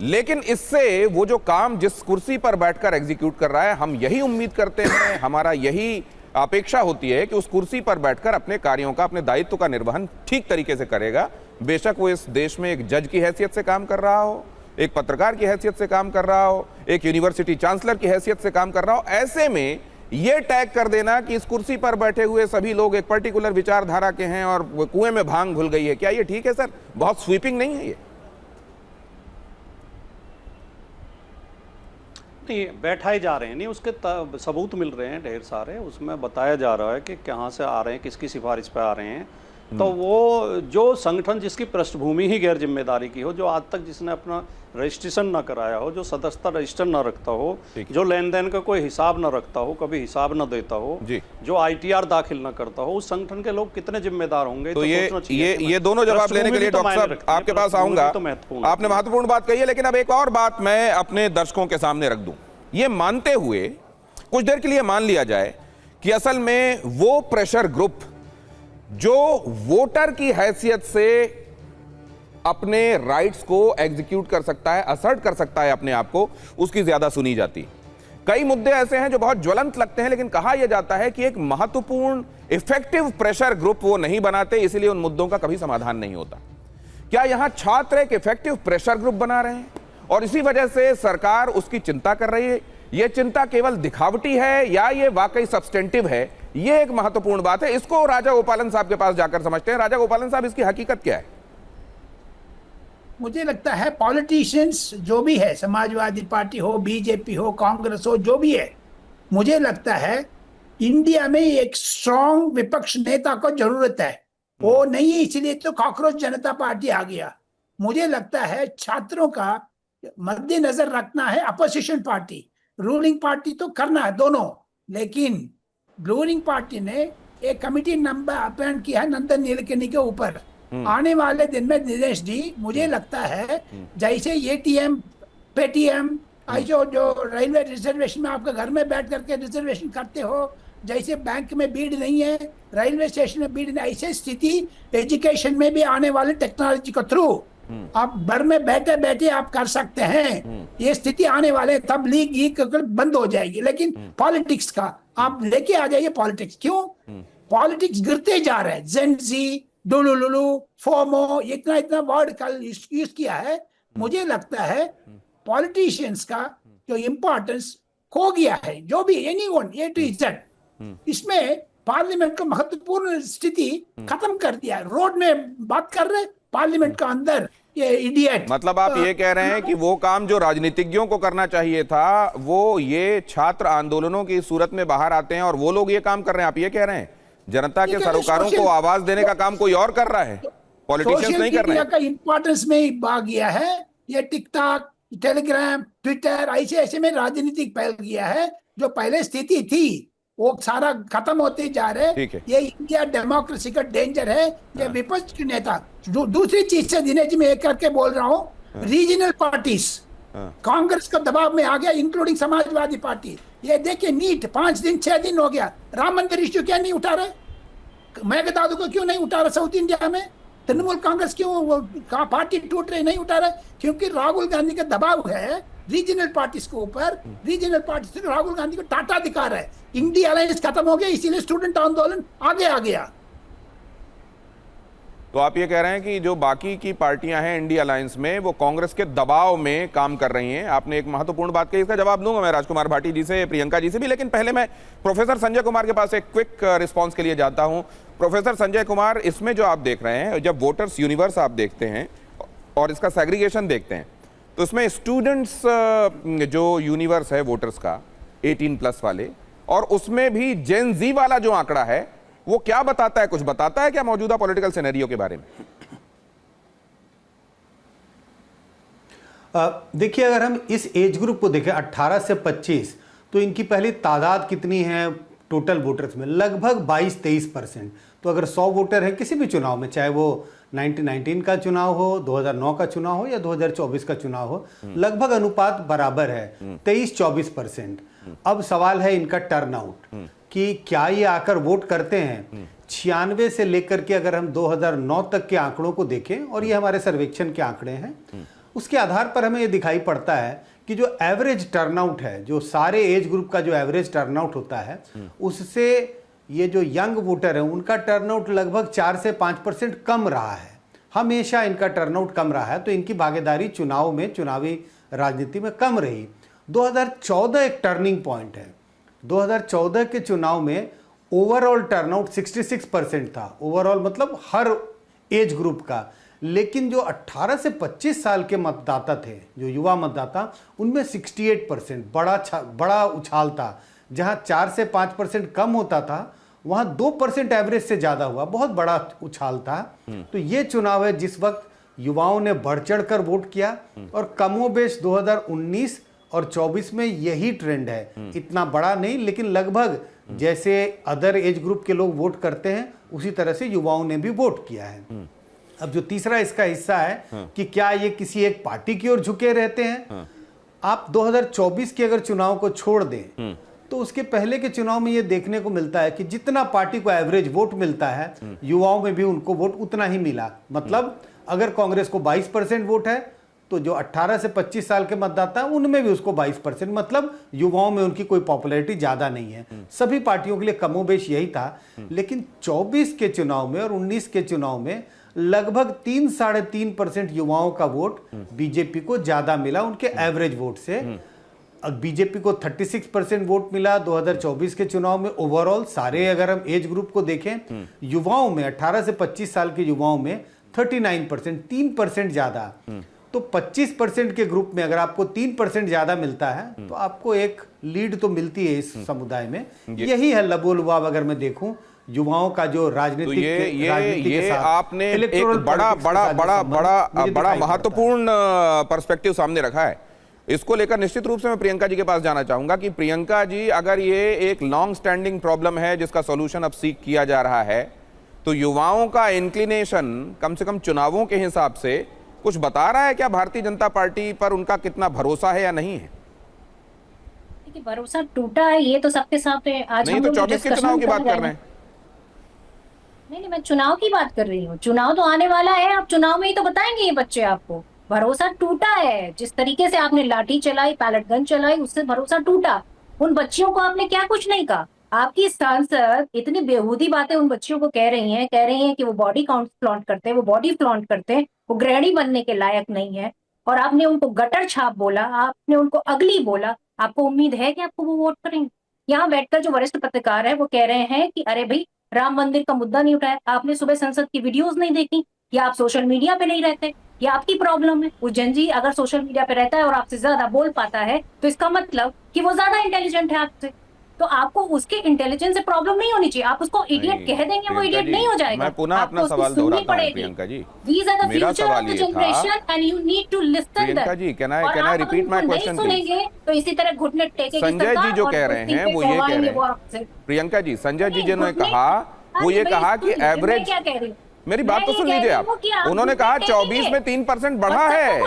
[SPEAKER 1] लेकिन इससे वो जो काम जिस कुर्सी पर बैठकर एग्जीक्यूट कर रहा है, हम यही उम्मीद करते हैं, हमारा यही अपेक्षा होती है कि उस कुर्सी पर बैठकर अपने कार्यों का, अपने दायित्व का निर्वहन ठीक तरीके से करेगा। बेशक वो इस देश में एक जज की हैसियत से काम कर रहा हो, एक पत्रकार की हैसियत से काम कर रहा हो, एक यूनिवर्सिटी चांसलर की हैसियत से काम कर रहा हो। ऐसे में यह टैग कर देना कि इस कुर्सी पर बैठे हुए सभी लोग एक पर्टिकुलर विचारधारा के हैं और कुएं में भांग घुल गई है, क्या ये ठीक है सर? बहुत स्वीपिंग नहीं है ये?
[SPEAKER 6] नहीं, बैठाए जा रहे हैं, नहीं उसके सबूत मिल रहे हैं ढेर सारे, उसमें बताया जा रहा है कि कहाँ से आ रहे हैं, किसकी सिफारिश पे आ रहे हैं। तो वो जो संगठन जिसकी पृष्ठभूमि ही गैर जिम्मेदारी की हो, जो आज तक जिसने अपना रजिस्ट्रेशन ना कराया हो, जो सदस्यता रजिस्टर ना रखता हो, जो लेन देन का कोई हिसाब ना रखता हो, कभी हिसाब ना देता हो, जो ITR दाखिल ना करता हो, उस संगठन के लोग कितने जिम्मेदार होंगे?
[SPEAKER 1] तो ये दोनों जवाब लेने के लिए डॉक्टर साहब आपके पास आऊंगा। आपने महत्वपूर्ण बात कही है, लेकिन अब एक और बात मैं अपने दर्शकों के सामने रख दूं। ये मानते हुए कुछ देर के लिए मान लिया जाए कि असल में वो प्रेशर ग्रुप जो वोटर की हैसियत से अपने राइट्स को एग्जीक्यूट कर सकता है, असर्ट कर सकता है अपने आप को, उसकी ज्यादा सुनी जाती। कई मुद्दे ऐसे हैं जो बहुत ज्वलंत लगते हैं, लेकिन कहा यह जाता है कि एक महत्वपूर्ण इफेक्टिव प्रेशर ग्रुप वो नहीं बनाते, इसलिए उन मुद्दों का कभी समाधान नहीं होता। क्या यहां छात्र एक इफेक्टिव प्रेशर ग्रुप बना रहे हैं और इसी वजह से सरकार उसकी चिंता कर रही है? यह चिंता केवल दिखावटी है या ये वाकई सब्सटेंटिव है ये एक महत्वपूर्ण बात है। इसको राजा गोपालन साहब के पास जाकर समझते हैं। राजा गोपालन साहब, इसकी हकीकत क्या है?
[SPEAKER 7] मुझे लगता है पॉलिटिशियंस जो भी है, समाजवादी पार्टी हो, बीजेपी हो, कांग्रेस हो, जो भी है, मुझे लगता है इंडिया में एक स्ट्रॉन्ग विपक्ष नेता को जरूरत है। वो नहीं, इसलिए तो कॉकरोच जनता पार्टी आ गया। मुझे लगता है छात्रों का मद्देनजर रखना है अपोजिशन पार्टी, रूलिंग पार्टी तो करना है दोनों, लेकिन रूलिंग पार्टी ने एक कमिटी नंबर अपॉइंट किया है नंदन नीलेकनी के ऊपर। आने वाले दिन में दिनेश जी, मुझे लगता है जैसे एटीएम, पेटीएम, जो रेलवे रिजर्वेशन में आपके घर में बैठ करके रिजर्वेशन करते हो, जैसे बैंक में भीड़ नहीं है, रेलवे स्टेशन में भीड़ नहीं, ऐसे स्थिति एजुकेशन में भी आने वाले टेक्नोलॉजी के थ्रू आप घर में बैठे बैठे आप कर सकते हैं। ये स्थिति आने वाले, तब लीग बंद हो जाएगी। लेकिन पॉलिटिक्स का आप लेके आ जाइए। पॉलिटिक्स क्यों? पॉलिटिक्स गिरते जा रहे हैं। जेनजी, डुलुलुलु, फोमो, इतना वर्ड कल यूज किया है। मुझे लगता है पॉलिटिशियंस का जो इम्पोर्टेंस खो गया है। जो भी एनीवन ए टू जेड, इसमें पार्लियामेंट का महत्वपूर्ण स्थिति खत्म कर दिया है। रोड में बात कर रहे, पार्लियामेंट का अंदर ये इडियट।
[SPEAKER 1] मतलब आप ये कह रहे हैं कि वो काम जो राजनीतिज्ञों को करना चाहिए था, वो ये छात्र आंदोलनों की सूरत में बाहर आते हैं और वो लोग ये काम कर रहे हैं। आप ये कह रहे हैं जनता के सरोकारों को आवाज देने का काम कोई और कर रहा है, पॉलिटिशियंस नहीं कर रहे हैं।
[SPEAKER 7] का इंपॉर्टेंस में भाग गया है। ये टिकटॉक, टेलीग्राम, ट्विटर, ऐसे में राजनीतिक फैल गया है। जो पहले स्थिति थी वो सारा खत्म होते जा रहे। ये इंडिया डेमोक्रेसी का डेंजर है। ये विपक्ष के नेता दूसरी चीज से दिनेश जी मैं एक करके बोल रहा हूँ, रीजनल पार्टीज कांग्रेस का दबाव में आ गया, इंक्लूडिंग समाजवादी पार्टी। ये देखिए नीट 5 दिन 6 दिन हो गया, राम मंदिर इश्यू क्या नहीं उठा रहे? मेघदादू को क्यों नहीं उठा रहे? साउथ इंडिया में तृणमूल कांग्रेस क्यों पार्टी टूट रही नहीं उठा रहे? क्योंकि राहुल गांधी का दबाव है रीजनल पार्टीज के ऊपर। रीजनल पार्टी से राहुल गांधी को टाटा दिखा रहा है। इंडिया अलायंस खत्म हो गया, इसीलिए स्टूडेंट आंदोलन आगे आ गया।
[SPEAKER 1] तो आप ये कह रहे हैं कि जो बाकी की पार्टियां हैं इंडिया अलायंस में, वो कांग्रेस के दबाव में काम कर रही हैं। आपने एक महत्वपूर्ण बात कही, इसका जवाब दूंगा मैं राजकुमार भाटी जी से, प्रियंका जी से भी, लेकिन पहले मैं प्रोफेसर संजय कुमार के पास एक क्विक रिस्पॉन्स के लिए जाता हूं। प्रोफेसर संजय कुमार, इसमें जो आप देख रहे हैं, जब वोटर्स यूनिवर्स आप देखते हैं और इसका सेग्रीगेशन देखते हैं, तो इसमें स्टूडेंट्स जो यूनिवर्स है वोटर्स का 18+ वाले, और उसमें भी जेन जी वाला जो आंकड़ा है, वो क्या बताता है? कुछ बताता है क्या मौजूदा पॉलिटिकल सिनेरियो के बारे में?
[SPEAKER 8] देखिए, अगर हम इस एज ग्रुप को देखें 18 से 25, तो इनकी पहली तादाद कितनी है टोटल वोटर्स में? लगभग 22-23%। तो अगर 100 वोटर हैं किसी भी चुनाव में, चाहे वो 1919 का चुनाव हो, 2009 का चुनाव हो या 2024 का चुनाव हो, लगभग अनुपात बराबर है, 23-24%। अब सवाल है इनका टर्नआउट, कि क्या ये आकर वोट करते हैं? 96 से लेकर के अगर हम 2009 तक के आंकड़ों को देखें, और ये हमारे सर्वेक्षण के आंकड़े हैं, उसके आधार पर हमें ये दिखाई पड़ता है कि जो एवरेज टर्नआउट है, जो सारे एज ग्रुप का जो एवरेज टर्नआउट होता है, उससे ये जो यंग वोटर है उनका टर्नआउट लगभग 4 से 5% कम रहा है। हमेशा इनका टर्नआउट कम रहा है, तो इनकी भागीदारी चुनाव में, चुनावी राजनीति में कम रही। 2014 एक टर्निंग पॉइंट है। 2014 के चुनाव में ओवरऑल टर्नआउट 66% था। ओवरऑल मतलब हर एज ग्रुप का। लेकिन जो 18 से 25 साल के मतदाता थे, जो युवा मतदाता, उनमें 68%, बड़ा उछाल था। जहां 4 से 5% कम होता था, वहां 2% एवरेज से ज्यादा हुआ, बहुत बड़ा उछाल था। तो ये चुनाव है जिस वक्त युवाओं ने बढ़ चढ़ कर वोट किया, और कमोबेश 2019 और 24 में यही ट्रेंड है। इतना बड़ा नहीं, लेकिन लगभग जैसे अदर एज ग्रुप के लोग वोट करते हैं, उसी तरह से युवाओं ने भी वोट किया है। अब जो तीसरा इसका हिस्सा है कि क्या ये किसी एक पार्टी की ओर झुके रहते हैं। आप 2024 के अगर चुनाव को छोड़ दें, तो उसके पहले के चुनाव में ये देखने को मिलता है कि जितना पार्टी को एवरेज वोट मिलता है, युवाओं में भी उनको वोट उतना ही मिला। मतलब अगर कांग्रेस को 22% वोट है, तो जो 18 से 25 साल के मतदाता हैं उनमें भी उसको 22%, मतलब युवाओं में उनकी कोई पॉपुलैरिटी ज्यादा नहीं है। सभी पार्टियों के लिए कमोबेश यही था। लेकिन 24 के चुनाव में और 19 के चुनाव में लगभग 3-3.5% युवाओं का वोट बीजेपी को ज्यादा मिला उनके एवरेज वोट से। बीजेपी को 36% वोट मिला 2024 के चुनाव में। ओवरऑल सारे अगर हम एज ग्रुप को देखें, युवाओं में 18 से 25 साल के युवाओं में 39%, 3% ज्यादा। तो 25% के ग्रुप में अगर आपको 3% ज्यादा मिलता है तो आपको एक लीड तो मिलती है इस समुदाय में। यही है लबोलुबाब अगर मैं देखूं युवाओं का जो राजनीतिक
[SPEAKER 1] तो ये आपने एक बड़ा महत्वपूर्ण पर्सपेक्टिव सामने रखा है। इसको लेकर निश्चित रूप से मैं प्रियंका जी के पास जाना चाहूंगा कि प्रियंका जी, अगर ये एक लॉन्ग स्टैंडिंग प्रॉब्लम है जिसका सॉल्यूशन अब सीख किया जा रहा है, तो युवाओं का इंक्लिनेशन कम से कम चुनावों के हिसाब से कुछ बता रहा है क्या भारतीय जनता पार्टी पर उनका कितना भरोसा है या नहीं है?
[SPEAKER 5] देखिए, भरोसा टूटा है ये तो सबके सामने आज
[SPEAKER 1] नहीं,
[SPEAKER 5] हम
[SPEAKER 1] तो
[SPEAKER 5] लोग
[SPEAKER 1] 24 के चुनाव की बात कर रहे हैं।
[SPEAKER 5] नहीं, मैं चुनाव की बात कर रही हूँ। चुनाव तो आने वाला है, आप चुनाव में ही तो बताएंगे ये बच्चे आपको। भरोसा टूटा है, जिस तरीके से आपने लाठी चलाई, पैलेट गन चलाई, उससे भरोसा टूटा। उन बच्चियों को आपने क्या कुछ नहीं कहा। आपकी सांसद इतनी बेहूदी बातें उन बच्चियों को कह रही हैं कि वो बॉडी काउंट फ्लॉन्ट करते हैं, वो बॉडी फ्लॉन्ट करते हैं, वो गृहिणी बनने के लायक नहीं है। और आपने उनको गटर छाप बोला, आपने उनको अगली बोला। आपको उम्मीद है कि आपको वो वोट करेंगे? यहाँ बैठकर जो वरिष्ठ पत्रकार है वो कह रहे हैं कि अरे भाई, राम मंदिर का मुद्दा नहीं उठाया, आपने सुबह संसद की वीडियोस नहीं देखी, या आप सोशल मीडिया पे नहीं रहते, ये आपकी प्रॉब्लम है। उज्जैन जी अगर सोशल मीडिया पे रहता है और आपसे ज्यादा बोल पाता है तो इसका मतलब कि वो ज्यादा इंटेलिजेंट है आपसे। तो आपको उसके इंटेलिजेंस से प्रॉब्लम नहीं होनी चाहिए। आप उसको इडियट कह देंगे, वो इडियट नहीं हो जाएगा।
[SPEAKER 1] मैं पुनः अपना सवाल दोहराता हूं Priyanka ji.
[SPEAKER 5] These are the
[SPEAKER 1] मेरा
[SPEAKER 5] future
[SPEAKER 1] सवाल
[SPEAKER 5] of the
[SPEAKER 1] ये था,
[SPEAKER 5] generation and you need to listen
[SPEAKER 1] Priyanka
[SPEAKER 5] them।
[SPEAKER 1] Ji, can I
[SPEAKER 5] और आप
[SPEAKER 1] repeat my
[SPEAKER 5] उनको नहीं
[SPEAKER 1] question,
[SPEAKER 5] सुनेंगे तो इसी तरह घुटने टेकेगी
[SPEAKER 1] संजय जी
[SPEAKER 5] सरकार
[SPEAKER 1] जो
[SPEAKER 5] और
[SPEAKER 1] कह रहे
[SPEAKER 5] कुर्सी
[SPEAKER 1] हैं
[SPEAKER 5] पे
[SPEAKER 1] वो ये कह
[SPEAKER 5] करवाएंगे
[SPEAKER 1] रहे
[SPEAKER 5] वो
[SPEAKER 1] हैं,
[SPEAKER 5] आपसे।
[SPEAKER 1] प्रियंका जी, संजय जी ने
[SPEAKER 5] घुटने-
[SPEAKER 1] कहा, वो ये
[SPEAKER 5] भाई,
[SPEAKER 1] कहा कि
[SPEAKER 5] मैं
[SPEAKER 1] एवरेज,
[SPEAKER 5] क्या कह रही हूँ?
[SPEAKER 1] मेरी बात तो सुन लीजिए आप। उन्होंने कहा 24 में 3% बढ़ा है।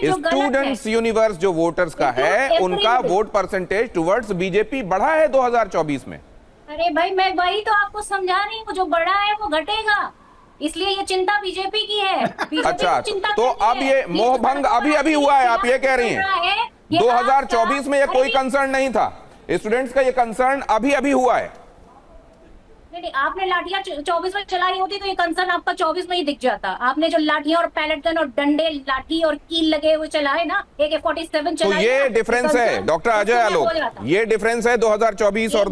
[SPEAKER 1] स्टूडेंट्स यूनिवर्स जो वोटर्स का है, उनका वोट परसेंटेज टुवर्ड्स बीजेपी बढ़ा है 2024 में।
[SPEAKER 5] अरे भाई, मैं वही तो आपको समझा रही हूँ, जो बढ़ा है वो घटेगा, इसलिए ये चिंता बीजेपी की है।
[SPEAKER 1] अच्छा, तो अब ये मोहभंग अभी हुआ है, आप ये कह रही हैं 2024 में ये कोई कंसर्न नहीं था, स्टूडेंट्स का ये कंसर्न अभी हुआ है।
[SPEAKER 5] नहीं, आपने लाठियां 24 में चलाई होती तो ये कंसर्न आपका 24 में ही दिख जाता। आपने जो लाठियां और पैलेट गन और डंडे, लाठी और कील लगे हुए चलाए ना, AK-47
[SPEAKER 1] तो
[SPEAKER 5] चलाए,
[SPEAKER 1] ये डिफरेंस है डॉक्टर अजय आलोक, ये डिफरेंस है 2024 और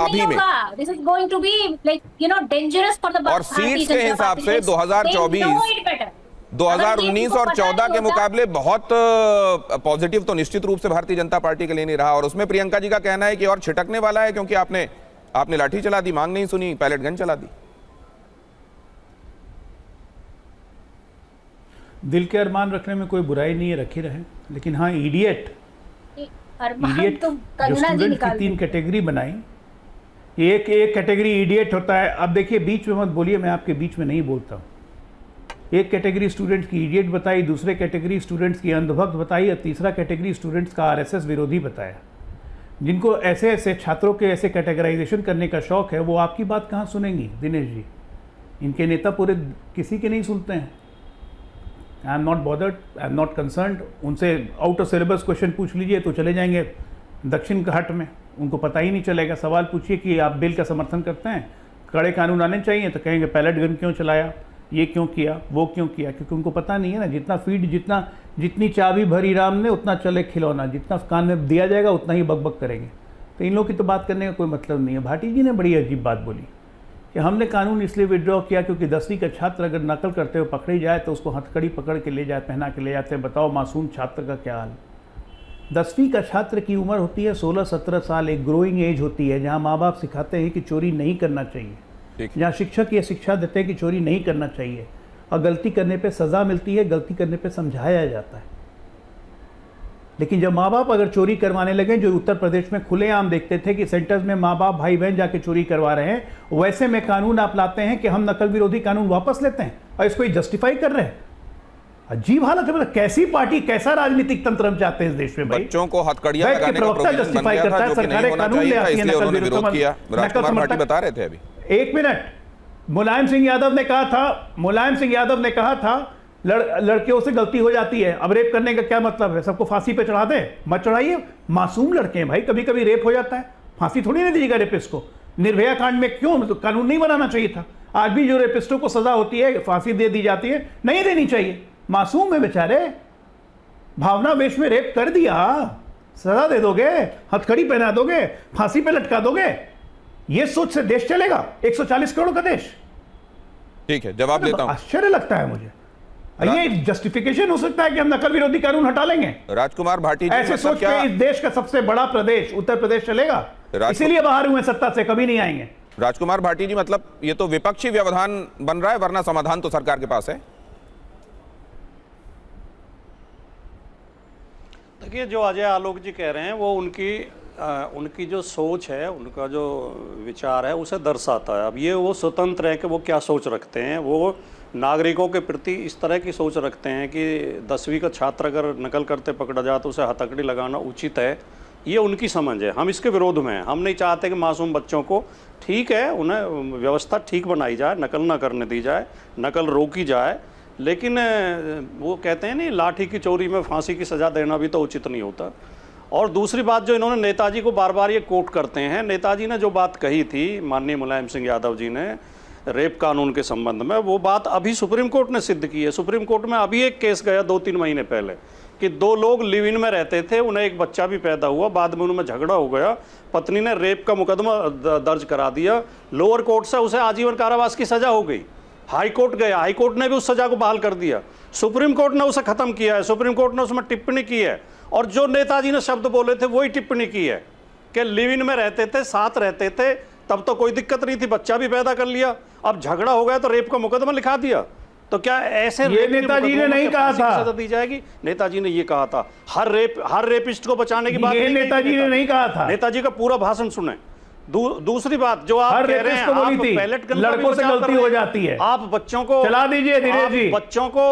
[SPEAKER 1] अभी में।
[SPEAKER 5] This is going to be like dangerous for the,
[SPEAKER 1] और सीट्स के हिसाब से 2024 2019 और 14 के मुकाबले बहुत पॉजिटिव तो निश्चित रूप से भारतीय जनता पार्टी के लिए नहीं रहा। और उसमें प्रियंका जी का कहना है कि और छिटकने वाला है, क्योंकि आपने लाठी चला दी, मांग नहीं सुनी, पैलेट गन चला दी।
[SPEAKER 4] दिल के अरमान रखने में कोई बुराई नहीं है, रखे रहे। लेकिन हाँ, इडियट
[SPEAKER 5] तो
[SPEAKER 4] जो स्टूडेंट की 3 कैटेगरी बनाई, एक कैटेगरी इडियट होता है। अब देखिए, बीच में मत बोलिए, मैं आपके बीच में नहीं बोलता हूँ। एक कैटेगरी स्टूडेंट्स की इडियट बताई, दूसरे कैटेगरी स्टूडेंट्स की अंधभक्त बताई, और तीसरा कैटेगरी स्टूडेंट्स का आरएसएस विरोधी बताया। जिनको ऐसे छात्रों के ऐसे कैटेगराइजेशन करने का शौक है, वो आपकी बात कहाँ सुनेंगी दिनेश जी? इनके नेता पूरे किसी के नहीं सुनते हैं। I am not bothered, I am not concerned. उनसे आउट ऑफ सिलेबस क्वेश्चन पूछ लीजिए तो चले जाएंगे दक्षिण घाट में, उनको पता ही नहीं चलेगा। सवाल पूछिए कि आप बिल का समर्थन करते हैं, कड़े कानून आने चाहिए, तो कहेंगे पैलेट गन क्यों चलाया, ये क्यों किया, वो क्यों किया, क्योंकि उनको पता नहीं है ना। जितना फीड, जितनी चाबी भरी राम ने उतना चले खिलौना, जितना कान में दिया जाएगा उतना ही बकबक करेंगे। तो इन लोगों की तो बात करने का कोई मतलब नहीं है। भाटी जी ने बड़ी अजीब बात बोली कि हमने कानून इसलिए विड्रॉ किया क्योंकि 10वीं का छात्र अगर नकल करते हुए पकड़ी जाए तो उसको हथकड़ी पकड़ के ले जाए, पहना के ले जाते हैं। बताओ मासूम छात्र का क्या हाल। 10वीं का छात्र की उम्र होती है 16-17 साल, एक ग्रोइंग एज होती है, जहाँ माँ बाप सिखाते हैं कि चोरी नहीं करना चाहिए, जहाँ शिक्षक ये शिक्षा देते हैं कि चोरी नहीं करना चाहिए, और गलती करने पे सज़ा मिलती है, गलती करने पे समझाया जाता है। लेकिन जब माँ बाप अगर चोरी करवाने लगे, जो उत्तर प्रदेश में खुलेआम देखते थे कि सेंटर्स में माँ बाप भाई बहन जाके चोरी करवा रहे हैं, वैसे में कानून आप लाते हैं कि हम नकल विरोधी कानून वापस लेते हैं और इसको जस्टिफाई कर रहे हैं। अजीब हालत है। मतलब कैसी पार्टी, कैसा राजनीतिक तंत्र हम चाहते हैं इस देश में भाई?
[SPEAKER 1] बच्चों को हथकड़ियां लगाने का प्रोविजन बन गया था, जो कि नहीं होना चाहिए था, इसलिए उन्होंने विरोध किया। राजकुमार भाटी बता रहे थे अभी।
[SPEAKER 4] एक मिनट, मुलायम सिंह यादव ने कहा था लड़कियों से गलती हो जाती है, अब रेप करने का क्या मतलब है, सबको फांसी पे चढ़ा दे? मत चढ़ाइए, मासूम लड़के हैं भाई, कभी कभी रेप हो जाता है, फांसी थोड़ी नहीं दीजिएगा रेपिस्ट को। निर्भया कांड में क्यों कानून नहीं बनाना चाहिए था? आज भी जो रेपिस्टों को सजा होती है, फांसी दे दी जाती है, नहीं देनी चाहिए। मासूम है बेचारे, भावना वेश में रेप कर दिया, सजा दे दोगे, हथकड़ी पहना दोगे, फांसी पे लटका दोगे? ये सोच से देश चलेगा? 140 करोड़ का देश।
[SPEAKER 1] ठीक है, जवाब देता हूं।
[SPEAKER 4] आश्चर्य लगता है मुझे। ये जस्टिफिकेशन हो सकता है कि हम नकल विरोधी कानून हटा लेंगे?
[SPEAKER 1] राजकुमार भाटी जी,
[SPEAKER 4] ऐसे
[SPEAKER 1] मतलब
[SPEAKER 4] सोच के इस देश का सबसे बड़ा प्रदेश उत्तर प्रदेश चलेगा? इसीलिए बाहर हुए सत्ता से, कभी नहीं आएंगे।
[SPEAKER 1] राजकुमार भाटी जी, मतलब ये तो विपक्षी व्यवधान बन रहा है, वरना समाधान तो सरकार के पास है।
[SPEAKER 6] देखिए, जो अजय आलोक जी कह रहे हैं वो उनकी जो सोच है, उनका जो विचार है उसे दर्शाता है। अब ये वो स्वतंत्र है कि वो क्या सोच रखते हैं। वो नागरिकों के प्रति इस तरह की सोच रखते हैं कि 10वीं का छात्र अगर नकल करते पकड़ा जाए तो उसे हथकड़ी लगाना उचित है। ये उनकी समझ है, हम इसके विरोध में हैं। हम नहीं चाहते कि मासूम बच्चों को, ठीक है, उन्हें व्यवस्था ठीक बनाई जाए, नकल ना करने दी जाए, नकल रोकी जाए, लेकिन वो कहते हैं नहीं, लाठी की चोरी में फांसी की सज़ा देना भी तो उचित नहीं होता। और दूसरी बात, जो इन्होंने नेताजी को बार बार ये कोट करते हैं, नेताजी ने जो बात कही थी, माननीय मुलायम सिंह यादव जी ने रेप कानून के संबंध में, वो बात अभी सुप्रीम कोर्ट ने सिद्ध की है। सुप्रीम कोर्ट में अभी एक केस गया 2-3 महीने पहले कि 2 लोग लिव इन में रहते थे, उन्हें एक बच्चा भी पैदा हुआ, बाद में उनमें झगड़ा हो गया, पत्नी ने रेप का मुकदमा दर्ज करा दिया, लोअर कोर्ट से उसे आजीवन कारावास की सजा हो गई, हाई कोर्ट गया, हाई कोर्ट ने भी उस सजा को बहाल कर दिया, सुप्रीम कोर्ट ने उसे खत्म किया है, सुप्रीम कोर्ट ने उसमें टिप्पणी की है, और जो नेताजी ने शब्द बोले थे वही टिप्पणी की है कि लिव इन में रहते थे, साथ रहते थे, तब तो कोई दिक्कत नहीं थी, बच्चा भी पैदा कर लिया, अब झगड़ा हो गया तो रेप का मुकदमा लिखा दिया। तो क्या ऐसे
[SPEAKER 4] ये नेताजी ने नहीं कहा था?
[SPEAKER 6] सजा दी जाएगी? नेताजी ने ये कहा था, हर रेपिस्ट को बचाने की बात
[SPEAKER 4] ये नेताजी ने नहीं कहा था।
[SPEAKER 6] नेताजी का पूरा भाषण सुने। दूसरी बात, जो आप कह रहे हैं, आप पैलेट गन
[SPEAKER 4] लड़कों से गलती हो जाती है,
[SPEAKER 6] आप बच्चों को
[SPEAKER 4] चला दीजिए। दिनेश जी,
[SPEAKER 6] बच्चों को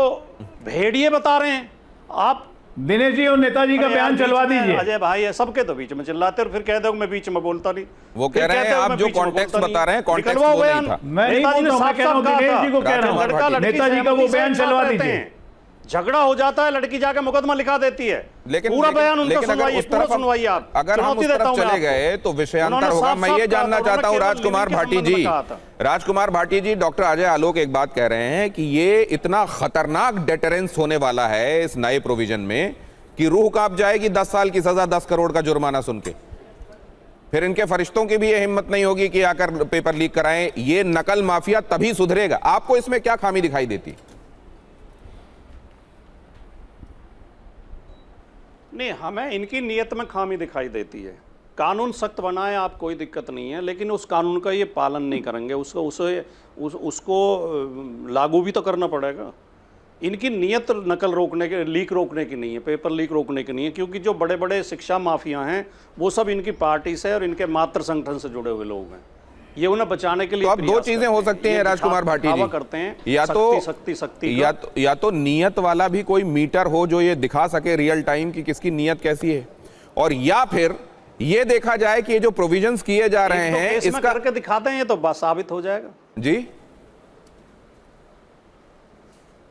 [SPEAKER 6] भेड़िए बता रहे हैं आप।
[SPEAKER 4] दिनेश जी और नेताजी का बयान चलवा दीजिए।
[SPEAKER 6] अजय भाई है, सबके तो बीच में चिल्लाते और फिर कह दो मैं बीच में बोलता नहीं।
[SPEAKER 1] वो कह रहे हैं, आप जो कॉन्टेक्स्ट बता रहे हैं, कॉन्टेक्स्ट वो नहीं था।
[SPEAKER 4] मैं नहीं बोल रहा हूं, मैं कह रहा हूं दिनेश जी को कह रहा हूं, नेताजी का वो बयान चलवा दीजिए।
[SPEAKER 6] झगड़ा हो जाता है, लड़की जाकर मुकदमा लिखा देती है, पूरा बयान उनका सुनवाइए, पूरा सुनवाइए आप।
[SPEAKER 1] अगर हम उस तरफ चले गए तो विषयांतर होगा। मैं ये जानना चाहता हूं राजकुमार भाटी जी, राजकुमार भाटी जी, डॉक्टर अजय आलोक एक बात कह रहे हैं कि ये इतना खतरनाक डेटरेंस होने वाला है इस नए प्रोविजन में कि रूह कांप जाएगी 10 साल की सजा, 10 करोड़ का जुर्माना सुन के। फिर इनके फरिश्तों की भी ये हिम्मत नहीं होगी कि आकर पेपर लीक कराएं। ये नकल माफिया तभी सुधरेगा। आपको इसमें क्या खामी दिखाई देती?
[SPEAKER 6] नहीं, हमें इनकी नीयत में खामी दिखाई देती है। कानून सख्त बनाए आप, कोई दिक्कत नहीं है, लेकिन उस कानून का ये पालन नहीं करेंगे, उसको लागू भी तो करना पड़ेगा। इनकी नीयत नकल रोकने के, लीक रोकने की नहीं है, पेपर लीक रोकने की नहीं है, क्योंकि जो बड़े बड़े शिक्षा माफिया हैं वो सब इनकी पार्टी से और इनके मातृ संगठन से जुड़े हुए लोग हैं। ये उन्हें बचाने के लिए
[SPEAKER 1] तो अब 2 चीजें हो सकती हैं राजकुमार भाटी जी,
[SPEAKER 6] करते हैं,
[SPEAKER 1] या तो
[SPEAKER 6] सख्ती
[SPEAKER 1] या तो नियत वाला भी कोई मीटर हो जो ये दिखा सके रियल टाइम की किसकी नियत कैसी है, और या फिर ये देखा जाए कि ये जो प्रोविजंस किए जा रहे हैं इसका
[SPEAKER 6] करके दिखाते हैं, ये तो बस साबित हो जाएगा।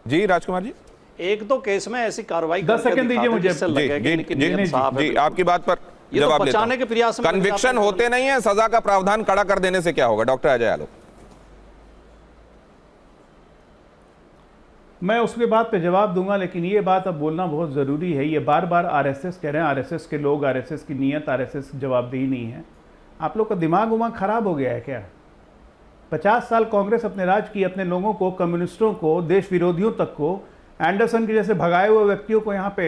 [SPEAKER 1] जी राजकुमार जी,
[SPEAKER 6] एक दो केस में ऐसी कार्रवाई
[SPEAKER 4] 10 सेकंड दीजिए मुझे।
[SPEAKER 1] जी आपकी बात पर जवाब लेता हूं। कन्विक्शन होते नहीं है, सजा का प्रावधान कड़ा कर देने से क्या होगा? डॉक्टर अजय आलोक।
[SPEAKER 4] मैं उसके बात पे जवाब दूंगा, लेकिन ये बात अब बोलना बहुत ज़रूरी है। ये बार बार आरएसएस कह रहे हैं, आरएसएस के लोग, आरएसएस की नीयत, आरएसएस जवाबदेही नहीं है। आप लोग का दिमाग उमाग खराब हो गया है क्या? 50 साल कांग्रेस अपने राज की, अपने लोगों को, कम्युनिस्टों को, देश विरोधियों तक को, एंडरसन के जैसे भगाए हुए व्यक्तियों को यहाँ पे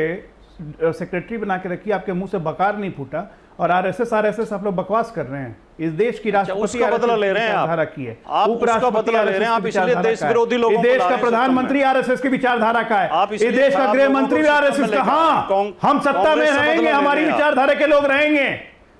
[SPEAKER 4] सेक्रेटरी बना के रखी, आपके मुंह से बकार नहीं फूटा, और आरएसएस आप लोग बकवास कर रहे हैं। इस देश की राष्ट्रपति
[SPEAKER 6] बदला ले रहे हैं,
[SPEAKER 4] विचारधारा की है,
[SPEAKER 6] आप उसका बदला ले रहे हैं, आप इसलिए देश विरोधी लोगों को,
[SPEAKER 4] देश का प्रधानमंत्री आरएसएस की विचारधारा का है, इस देश का गृह मंत्री भी आरएसएस का। हाँ, हम सत्ता में रहेंगे, हमारी विचारधारा के लोग रहेंगे,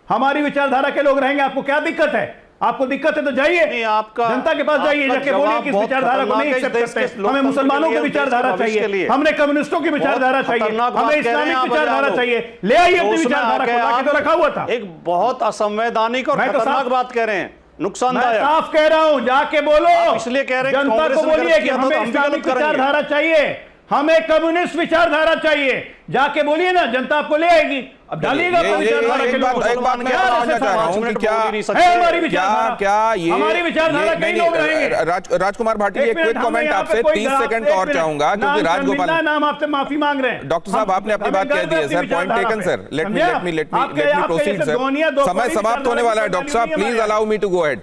[SPEAKER 4] हमारी विचारधारा के लोग रहेंगे। आपको क्या दिक्कत है? आपको दिक्कत है तो जाइए,
[SPEAKER 6] आपका
[SPEAKER 4] जनता के पास जाइए, जाके बोलिए कि इस विचारधारा को नहीं एक्सेप्ट करते। हमें मुसलमानों की विचारधारा चाहिए, हमने कम्युनिस्टों की विचारधारा चाहिए, हमें इस्लामिक विचारधारा चाहिए। ले आइए अपनी विचारधारा को, लाके तो रखा हुआ था।
[SPEAKER 6] एक बहुत असंवैधानिक और खतरनाक बात कह रहे हैं, नुकसानदायक।
[SPEAKER 4] मैं साफ कह रहा हूं, जाके बोलो,
[SPEAKER 6] इसलिए कह रहे हैं
[SPEAKER 4] जनता को बोलिए कि हमें इस्लामिक विचारधारा चाहिए, हमें कम्युनिस्ट विचारधारा चाहिए। जाके बोलिए ना, जनता आपको ले आएगी। अब डालिएगा
[SPEAKER 1] ये-
[SPEAKER 4] अपनी
[SPEAKER 1] ये-
[SPEAKER 4] विचारधारा
[SPEAKER 1] एक
[SPEAKER 4] के
[SPEAKER 1] बात-
[SPEAKER 4] लोगों
[SPEAKER 1] एक
[SPEAKER 4] को।
[SPEAKER 1] बात मैं
[SPEAKER 4] क्या
[SPEAKER 1] जानना
[SPEAKER 4] ऐसे
[SPEAKER 1] चाह रहा हूं
[SPEAKER 6] समाज
[SPEAKER 1] कि
[SPEAKER 6] में
[SPEAKER 1] क्या
[SPEAKER 6] बोल ही नहीं सकते।
[SPEAKER 4] है हमारी
[SPEAKER 1] क्या
[SPEAKER 4] विचारधारा।
[SPEAKER 1] क्या ये
[SPEAKER 4] हमारी विचारधारा
[SPEAKER 1] ये-
[SPEAKER 4] कई
[SPEAKER 1] नहीं,
[SPEAKER 4] लोग रहेंगे।
[SPEAKER 1] राजकुमार भाटी जी,
[SPEAKER 4] एक
[SPEAKER 1] एक
[SPEAKER 4] मिनट,
[SPEAKER 1] क्विक
[SPEAKER 4] हम
[SPEAKER 1] कमेंट
[SPEAKER 4] यहाँ पे
[SPEAKER 1] आपसे
[SPEAKER 4] कोई
[SPEAKER 1] 30 सेकंड
[SPEAKER 4] एक
[SPEAKER 1] और
[SPEAKER 4] मिनट,
[SPEAKER 1] चाहूंगा क्योंकि
[SPEAKER 4] नाम
[SPEAKER 1] राजगोपाल
[SPEAKER 4] शर्मिंदा, नाम आपसे माफी मांग रहे हैं
[SPEAKER 1] डॉक्टर साहब आपने अपनी बात कह दी है sir, point taken sir, let me proceed sir, समय समाप्त होने वाला है डॉक्टर साहब, please allow me to go ahead.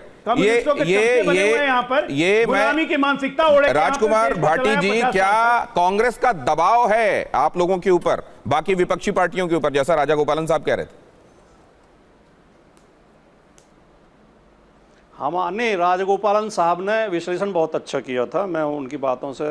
[SPEAKER 1] ये
[SPEAKER 4] गुलामी की मानसिकता ओढ़े
[SPEAKER 1] राजकुमार भाटी जी, क्या कांग्रेस का दबाव है आप लोगों के ऊपर बाकी विपक्षी पार्टियों के ऊपर, जैसा राजा गोपालन साहब कह रहे थे?
[SPEAKER 6] नहीं, राजगोपालन साहब ने विश्लेषण बहुत अच्छा किया था, मैं उनकी बातों से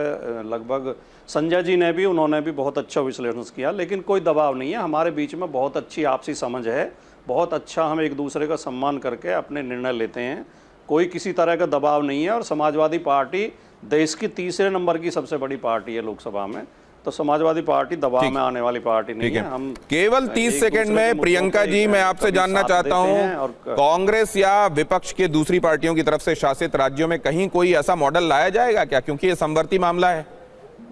[SPEAKER 6] लगभग, संजय जी ने भी, उन्होंने भी बहुत अच्छा विश्लेषण किया, लेकिन कोई दबाव नहीं है, हमारे बीच में बहुत अच्छी आपसी समझ है, बहुत अच्छा हम एक दूसरे का सम्मान करके अपने निर्णय लेते हैं, कोई किसी तरह का दबाव नहीं है। और समाजवादी पार्टी देश की तीसरे नंबर की सबसे बड़ी पार्टी है लोकसभा में, तो समाजवादी पार्टी दबाव में आने वाली पार्टी नहीं है। हम
[SPEAKER 1] केवल 30 सेकंड में प्रियंका जी, मैं आपसे जानना चाहता हूं, कांग्रेस या विपक्ष के दूसरी पार्टियों की तरफ से शासित राज्यों में कहीं कोई ऐसा मॉडल लाया जाएगा क्या? क्योंकि ये समवर्ती मामला है,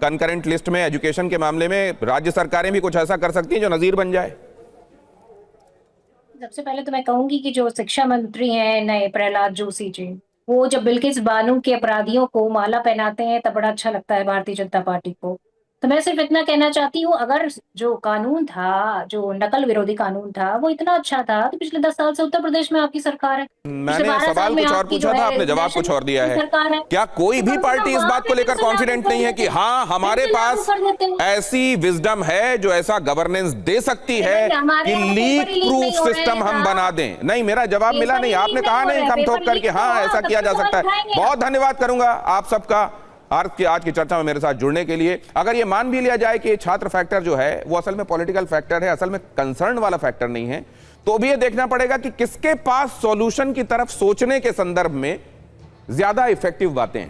[SPEAKER 1] कंकरेंट लिस्ट में एजुकेशन के मामले में राज्य सरकारें भी कुछ ऐसा कर सकती हैं जो नजीर बन जाए।
[SPEAKER 5] सबसे पहले तो मैं कहूंगी कि जो शिक्षा मंत्री हैं नए प्रहलाद जोशी जी, वो जब बिल्किस बानो के अपराधियों को माला पहनाते हैं तब बड़ा अच्छा लगता है भारतीय जनता पार्टी को। तो मैं सिर्फ इतना कहना चाहती हूँ, अगर जो कानून था, जो नकल विरोधी कानून था, वो इतना अच्छा था तो पिछले 10 साल से उत्तर प्रदेश में आपकी सरकार है।
[SPEAKER 1] मैंने सवाल कुछ और पूछा था, आपने जवाब कुछ और दिया है। क्या कोई भी पार्टी इस बात को लेकर कॉन्फिडेंट नहीं है कि हाँ हमारे पास ऐसी विजडम है जो ऐसा गवर्नेंस दे सकती है कि लीक प्रूफ सिस्टम हम बना दें? नहीं, मेरा जवाब मिला नहीं, आपने कहा नहीं थम थोक करके हाँ ऐसा किया जा सकता है। बहुत धन्यवाद करूंगा आप सबका आज की चर्चा में मेरे साथ जुड़ने के लिए। अगर ये मान भी लिया जाए कि छात्र फैक्टर जो है वो असल में पॉलिटिकल फैक्टर है, असल में कंसर्न वाला फैक्टर नहीं है, तो भी ये देखना पड़ेगा कि किसके पास सॉल्यूशन की तरफ सोचने के संदर्भ में ज्यादा इफेक्टिव बातें हैं।